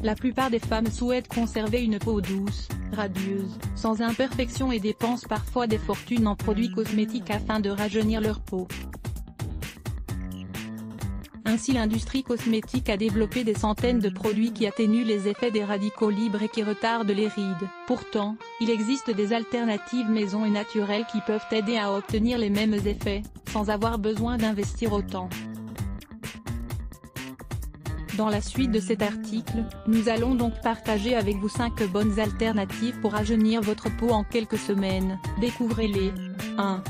La plupart des femmes souhaitent conserver une peau douce, radieuse, sans imperfections et dépensent parfois des fortunes en produits cosmétiques afin de rajeunir leur peau. Ainsi l'industrie cosmétique a développé des centaines de produits qui atténuent les effets des radicaux libres et qui retardent les rides. Pourtant, il existe des alternatives maison et naturelles qui peuvent aider à obtenir les mêmes effets, sans avoir besoin d'investir autant. Dans la suite de cet article, nous allons donc partager avec vous 5 bonnes alternatives pour rajeunir votre peau en quelques semaines. Découvrez-les. 1.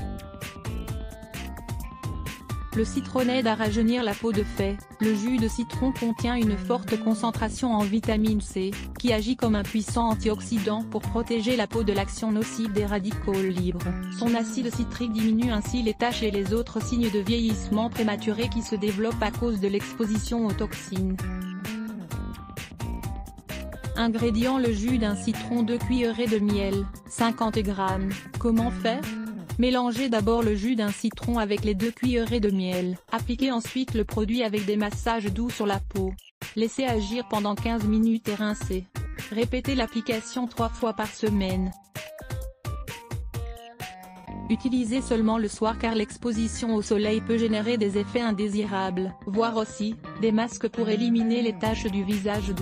Le citron aide à rajeunir la peau de fait. Le jus de citron contient une forte concentration en vitamine C, qui agit comme un puissant antioxydant pour protéger la peau de l'action nocive des radicaux libres. Son acide citrique diminue ainsi les taches et les autres signes de vieillissement prématuré qui se développent à cause de l'exposition aux toxines. Ingrédients: le jus d'un citron, 2 cuillerées de miel, 50 g. Comment faire? Mélangez d'abord le jus d'un citron avec les 2 cuillerées de miel. Appliquez ensuite le produit avec des massages doux sur la peau. Laissez agir pendant 15 minutes et rincez. Répétez l'application 3 fois par semaine. Utilisez seulement le soir car l'exposition au soleil peut générer des effets indésirables. Voir aussi, des masques pour éliminer les taches du visage.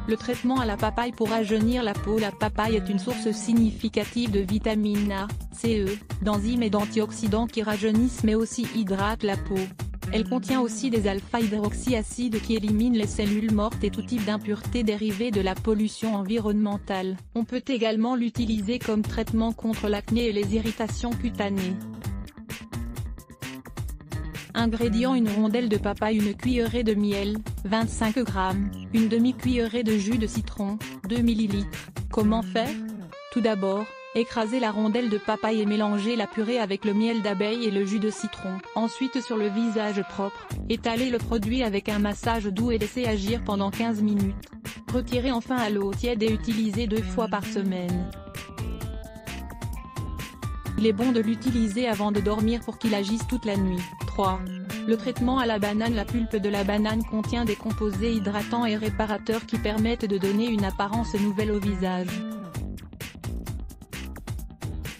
Le traitement à la papaye pour rajeunir la peau. La papaye est une source significative de vitamine A, C, E, d'enzymes et d'antioxydants qui rajeunissent mais aussi hydratent la peau. Elle contient aussi des alpha-hydroxyacides qui éliminent les cellules mortes et tout type d'impuretés dérivées de la pollution environnementale. On peut également l'utiliser comme traitement contre l'acné et les irritations cutanées. Ingrédients: une rondelle de papaye, une cuillerée de miel, 25 g, une demi-cuillerée de jus de citron, 2 ml. Comment faire? Tout d'abord, écrasez la rondelle de papaye et mélangez la purée avec le miel d'abeille et le jus de citron. Ensuite sur le visage propre, étalez le produit avec un massage doux et laissez agir pendant 15 minutes. Retirez enfin à l'eau tiède et utilisez 2 fois par semaine. Il est bon de l'utiliser avant de dormir pour qu'il agisse toute la nuit. 3. Le traitement à la banane. La pulpe de la banane contient des composés hydratants et réparateurs qui permettent de donner une apparence nouvelle au visage.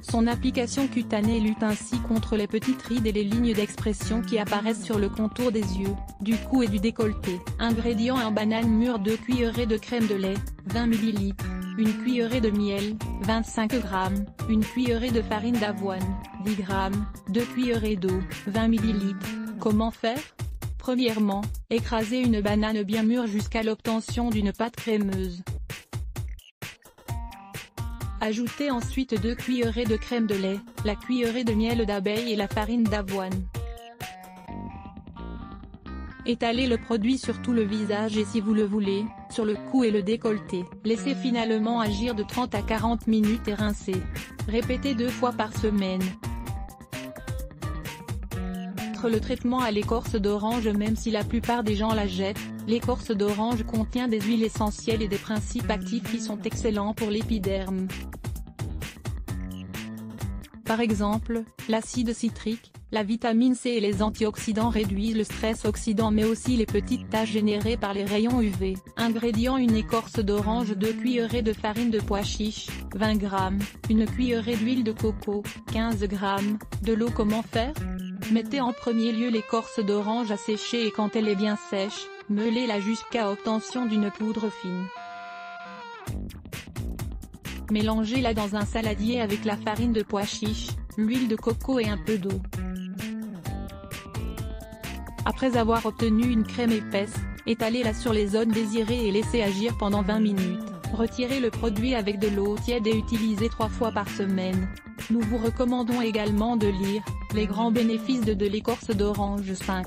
Son application cutanée lutte ainsi contre les petites rides et les lignes d'expression qui apparaissent sur le contour des yeux, du cou et du décolleté. Ingrédients: en banane mûre, 2 cuillerées de crème de lait, 20 ml, une cuillerée de miel, 25 g, une cuillerée de farine d'avoine, 10 g, 2 cuillerées d'eau, 20 ml. Comment faire? Premièrement, écrasez une banane bien mûre jusqu'à l'obtention d'une pâte crémeuse. Ajoutez ensuite 2 cuillerées de crème de lait, la cuillerée de miel d'abeille et la farine d'avoine. Étalez le produit sur tout le visage et si vous le voulez, sur le cou et le décolleté. Laissez finalement agir de 30 à 40 minutes et rincez. Répétez 2 fois par semaine. Le traitement à l'écorce d'orange. Même si la plupart des gens la jettent, l'écorce d'orange contient des huiles essentielles et des principes actifs qui sont excellents pour l'épiderme. Par exemple, l'acide citrique, la vitamine C et les antioxydants réduisent le stress oxydant mais aussi les petites taches générées par les rayons UV. Ingrédients: une écorce d'orange, 2 cuillerées de farine de pois chiche, 20 g, une cuillerée d'huile de coco, 15 g, de l'eau. Comment faire? Mettez en premier lieu l'écorce d'orange à sécher et quand elle est bien sèche, meulez-la jusqu'à obtention d'une poudre fine. Mélangez-la dans un saladier avec la farine de pois chiche, l'huile de coco et un peu d'eau. Après avoir obtenu une crème épaisse, étalez-la sur les zones désirées et laissez agir pendant 20 minutes. Retirez le produit avec de l'eau tiède et utilisez 3 fois par semaine. Nous vous recommandons également de lire « Les grands bénéfices de l'écorce d'orange 5 ».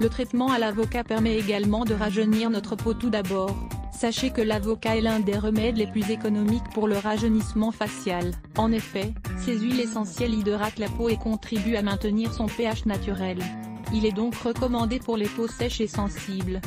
Le traitement à l'avocat permet également de rajeunir notre peau. Tout d'abord, sachez que l'avocat est l'un des remèdes les plus économiques pour le rajeunissement facial. En effet, ces huiles essentielles hydratent la peau et contribuent à maintenir son pH naturel. Il est donc recommandé pour les peaux sèches et sensibles.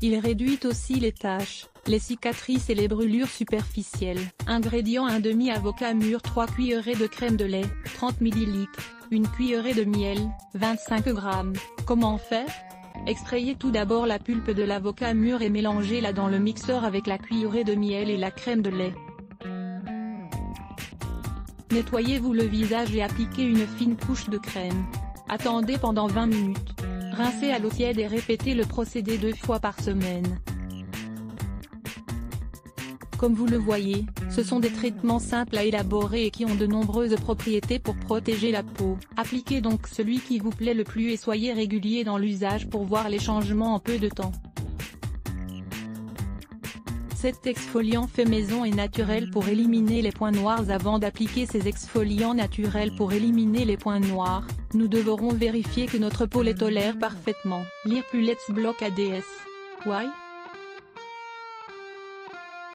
Il réduit aussi les taches, les cicatrices et les brûlures superficielles. Ingrédients: un demi-avocat mûr, 3 cuillerées de crème de lait, 30 ml, une cuillerée de miel, 25 g. Comment faire? Extrayez tout d'abord la pulpe de l'avocat mûr et mélangez-la dans le mixeur avec la cuillerée de miel et la crème de lait. Nettoyez-vous le visage et appliquez une fine couche de crème. Attendez pendant 20 minutes. Rincez à l'eau tiède et répétez le procédé 2 fois par semaine. Comme vous le voyez, ce sont des traitements simples à élaborer et qui ont de nombreuses propriétés pour protéger la peau. Appliquez donc celui qui vous plaît le plus et soyez régulier dans l'usage pour voir les changements en peu de temps. Cet exfoliant fait maison est naturel pour éliminer les points noirs. Avant d'appliquer ces exfoliants naturels pour éliminer les points noirs, nous devrons vérifier que notre peau les tolère parfaitement. Lire plus Let's Block ADS. Why?